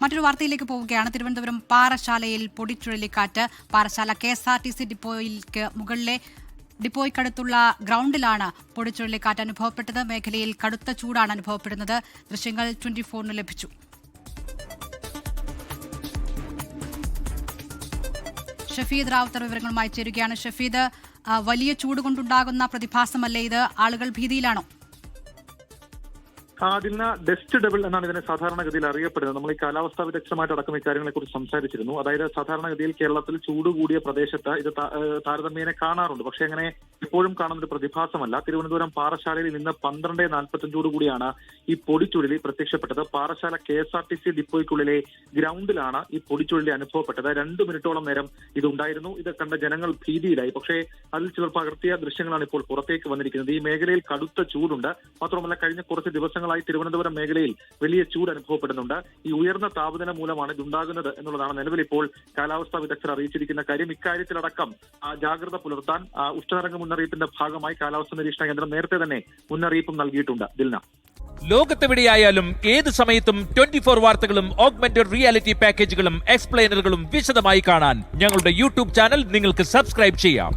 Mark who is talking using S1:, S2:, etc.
S1: മറ്റൊരു വാർത്തയിലേക്ക് പോവുകയാണ്. തിരുവനന്തപുരം പാറശാലയിൽ പൊടിച്ചുഴലിക്കാറ്റ്. പാറശാല KSRTC ഡിപ്പോയിലേക്ക് മുകളിലെ ഡിപ്പോയ്ക്കടുത്തുള്ള ഗ്രൗണ്ടിലാണ് പൊടിച്ചുഴലിക്കാറ്റ് അനുഭവപ്പെട്ടത്. മേഖലയിൽ കടുത്ത ചൂടാണ് അനുഭവപ്പെടുന്നത്. ദൃശ്യങ്ങൾ 24 ലഭിച്ചു. ഷഫീദ് റാവുത്തർ വിവരങ്ങളുമായി ചേരുകയാണ്. ഷഫീദ്, വലിയ ചൂട് കൊണ്ടുണ്ടാകുന്ന പ്രതിഭാസമല്ലേ ഇത്? ആളുകൾ ഭീതിയിലാണോ?
S2: അതിന് ഡസ്റ്റ് ഡബിൾ എന്നാണ് ഇതിനെ സാധാരണഗതിയിൽ അറിയപ്പെടുന്നത്. നമ്മൾ ഈ കാലാവസ്ഥാ വിദഗ്ധമായിട്ടടക്കം ഇക്കാര്യങ്ങളെ കുറിച്ച് സംസാരിച്ചിരുന്നു. അതായത് സാധാരണഗതിയിൽ കേരളത്തിൽ ചൂട് കൂടിയ പ്രദേശത്ത് ഇത് താരതമ്യേന കാണാറുണ്ട്. പക്ഷേ അങ്ങനെ എപ്പോഴും കാണുന്ന ഒരു പ്രതിഭാസമല്ല. തിരുവനന്തപുരം പാറശാലയിൽ ഇന്ന് 12:45 കൂടിയാണ് ഈ പൊടിച്ചുഴലി പ്രത്യക്ഷപ്പെട്ടത്. പാറശാല KSRTC ഡിപ്പോയ്ക്കുള്ളിലെ ഗ്രൗണ്ടിലാണ് ഈ പൊടിച്ചുഴലി അനുഭവപ്പെട്ടത്. 2 മിനിറ്റോളം നേരം ഇതുണ്ടായിരുന്നു. ഇത് കണ്ട ജനങ്ങൾ ഭീതിയിലായി. പക്ഷേ അതിൽ ചിലർ പകർത്തിയ ദൃശ്യങ്ങളാണ് ഇപ്പോൾ പുറത്തേക്ക് വന്നിരിക്കുന്നത്. ഈ മേഖലയിൽ കടുത്ത ചൂടുണ്ട്. മാത്രമല്ല കഴിഞ്ഞ കുറച്ച് ദിവസങ്ങളായി തിരുവനന്തപുരം മേഖലയിൽ വലിയ ചൂട് അനുഭവപ്പെടുന്നുണ്ട്. ഈ ഉയർന്ന താപനില മൂലമാണ് ഇതുണ്ടാകുന്നത് എന്നുള്ളതാണ് നിലവിൽ ഇപ്പോൾ കാലാവസ്ഥാ വിദഗ്ധർ അറിയിച്ചിരിക്കുന്ന കാര്യം. ഇക്കാര്യത്തിലടക്കം ജാഗ്രത പുലർത്താൻ ഉഷ്ണതരംഗ മുന്നറിയിപ്പിന്റെ ഭാഗമായി കാലാവസ്ഥാ നിരീക്ഷണ കേന്ദ്രം നേരത്തെ തന്നെ മുന്നറിയിപ്പും നൽകിയിട്ടുണ്ട്. ദിൽന,
S3: ലോകത്തെവിടെയായാലും ഏത് സമയത്തും 24 വാർത്തകളും ഓഗ്മെന്റഡ് റിയാലിറ്റി പാക്കേജുകളും എക്സ്പ്ലെയിനറുകളും വിശദമായി കാണാൻ ഞങ്ങളുടെ യൂട്യൂബ് ചാനൽ നിങ്ങൾക്ക് സബ്സ്ക്രൈബ് ചെയ്യാം.